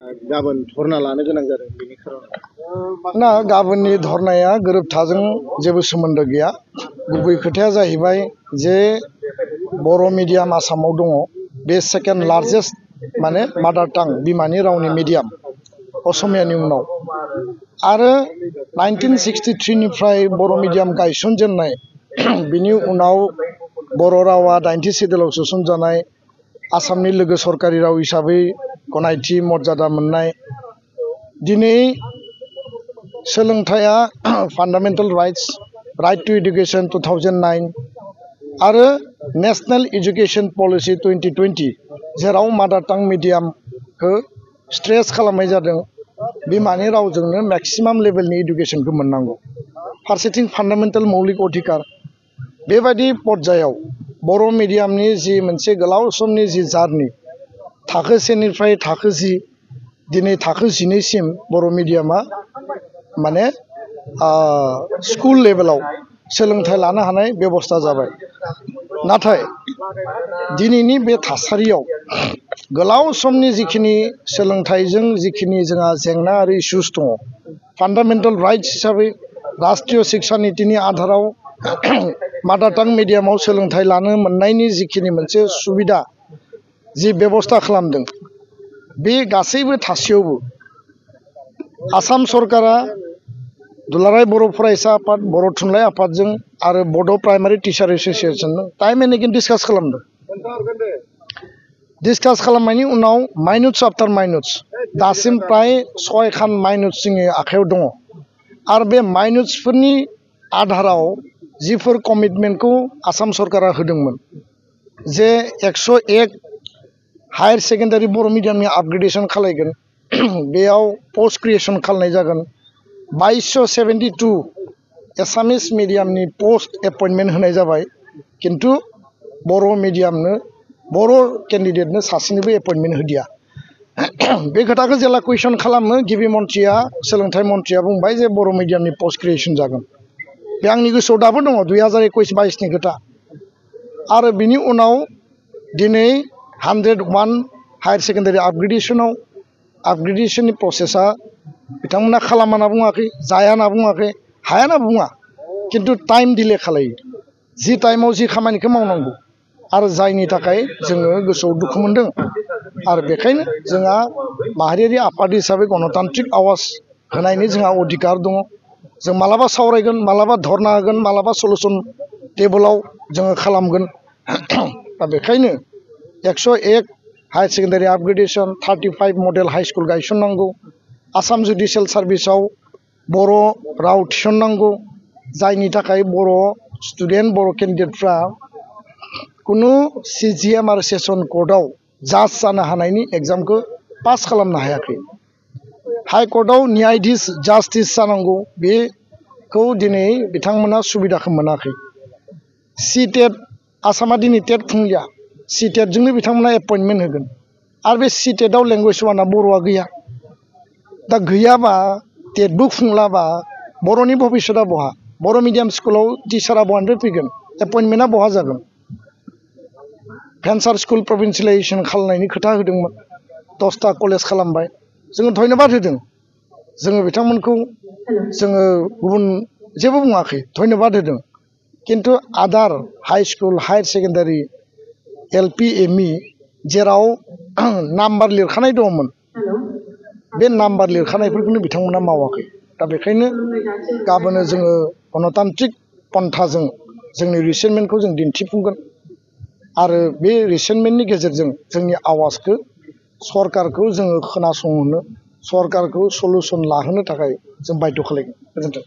गाबोन धरना लानो गोनां जादों बेनि खारन ना गाबोननि धरनाया गोरोबथाजों जेबो सोमोन्दो गैया। गुबै खोथाया जाहैबाय जे बर' मिडियाम आसामाव दङ, बे सेकेन्ड लार्जेस्ट माने मादार टां बिमानि रावनि मिडियाम असमियानि उनाव। आरो 1963 निफ्राय बर' मिडियाम गायसनजेननाय बिनि उनाव बर' रावा 90 सिडुलाव सोसनजानाय आसामनि लोगो सरकारि राव हिसाबै गनायथि मर्यादा मोननाय। दिनै सोलोंथाइया फान्डामेन्टेल राइट्स, राइट टु एडुकेसन 2009 आरो नेशनेल एजुकेशन पलिसि 2020 जेराव मादार टां मिडियामखौ स्ट्रेस खालामनाय जादों, बिमानि रावजोंनो मेक्सिमाम लेभेलनि एडुकेशनखौ मोननांगौ। फारसेथिं फान्डामेन्टेल मौलिक अधिकार, बेबायदि पर्यायाव बर' मिडियामनि जि मोनसे गोलाव समनि जि जार्नि, थाखो 1 निफ्राय थाखो 10 दिनै थाखो 12 सिम बर' मिडियामा माने स्कुल लेभेलाव सोलोंथाइ लानो हानाय बेबस्था जाबाय। नाथाय दिनैनि बे थासारियाव गोलाव समनि जिखिनि सोलोंथाइजों जिखिनि जोंहा जेंना आरो इस्युस दङ, फान्डामेन्टेल राइट्स हिसाबै राष्ट्रीय शिक्षा नीतिनि आधाराव मादार टां मिडियामाव सोलोंथाइ लानो मोननायनि जिखिनि मोनसे सुबिदा जि बेबस्था खालामदों, बे गासैबो थासेयावबो आसाम सरकारा दुलाराय बर' फरायसा आफाद, बर' थुनलाइ आफादजों आरो बड' प्राइमारि टिचार एस'सिएशनजों टाइम एन्ड एगेन डिसकास खालामदों। डिसकास खालामनायनि उनाव माइनुट्स आफ्टार माइनुट्स दासिम प्राय 6 खान माइनुट्स जोंनि आखायाव दङ। आरो बे माइनुट्सफोरनि आधाराव जिफोर कमिटमेन्टखौ आसाम सरकारा होदोंमोन जे 101 हायर सेकेन्डारि बर' मिडियामनि आपग्रेडेसन खालायगोन, बेयाव पस्ट क्रिएसन खालामनाय जागोन। 2272 एसामिस मिडियामनि पस्ट एपइन्टमेन्ट होनाय जाबाय, किन्तु बर' मिडियामनो बर' केन्डिडेटनो सासेनिबो एपइन्टमेन्ट होदिया। बे खोथाखौ जेला कुइसन खालामो, गिबि मन्थ्रिया सोलोंथाइ मन्थ्रिया बुंबाय जे बर' मिडियामनि पस्ट क्रिएसन जागोन। बे आंनि गोसोआव दाबो दङ 2021-22 खोथा। आरो बिनि उनाव दिनै 101 हायर सेकेन्डारि आपग्रेडेसननि प्रसेसा बिथांमोना खालामा होनना बुङाखै, जाया होनना बुङाखै, हाया होनना बुङा, किन्तु टाइम डिले खालायो। जि टाइमाव जि खामानिखौ मावनांगौ आरो जायनि थाखाय जोङो गोसोआव दुखु मोनदों। आरो बेखायनो जोंहा माहारियारि आफाद हिसाबै गणतान्त्रिक आवाज होनायनि जोंहा अधिकार दङ। जों मालाबा सावरायगोन, मालाबा धरना होगोन, मालाबा सलुसन टेबोलाव जोङो खालामगोन। दा बेखायनो 101 higher secondary upgradation, 35 model high school गायसननांगौ, आसाम जुडिसियेल सार्भिसाव बर' राव थिसननांगौ, जायनि थाखाय बर' स्टुडेन्ट, बर' केन्डिडेटफ्रा कुनु CGM आरो सेसन कर्टआव जाज जानो हानायनि एग्जामखौ पास खालामनो हायाखै। हाइकर्टआव न्यायाधीश जास्टिस जानांगौ, बेखौ दिनै बिथांमोना सुबिदाखौ मोनाखै। CTET आसामा दिनै टेट खुंलिया, CTET-जोंनो बिथांमोना एपइन्टमेन्ट होगोन। आरो बे CTET-आव लेंगुवेज वानआ बर'आ गैया। दा गैयाबा टेटबो खुंलाबा बर'नि भबिष्यतआ बहा? बर' मिडियाम स्कुलाव टिचारा बहानिफ्राय फैगोन? एपइन्टमेन्टआ बहा जागोन? भेन्सार स्कुल प्रभिन्सियेलाइजेसन खालामनायनि खोथा होदोंमोन, 10टा कलेज खालामबाय। जोङो धन्यबाद होदों, जोङो बिथांमोनखौ जोङो गुबुन जेबो बुङाखै, धन्यबाद होदों। किन्तु आदार high school, higher secondary, LP, ME जेराव नाम्बार लिरखानाय दङमोन, बे नाम्बार लिरखानायफोरखौनो बिथांमोना मावाखै। दा बेखायनो गाबोनो जोङो गणतान्त्रिक पन्थाजों जोंनि रिसेन्टमेन्टखौ जों दिन्थिफुंगोन। आरो बे रिसेन्टमेन्टनि गेजेरजों जोंनि आवाजखौ सरकारखौ जोङो खोनासंहोनो, सरकारखौ सलुसन लाहोनो थाखाय जों बाध्य खालामगोन। गोजोन्थों।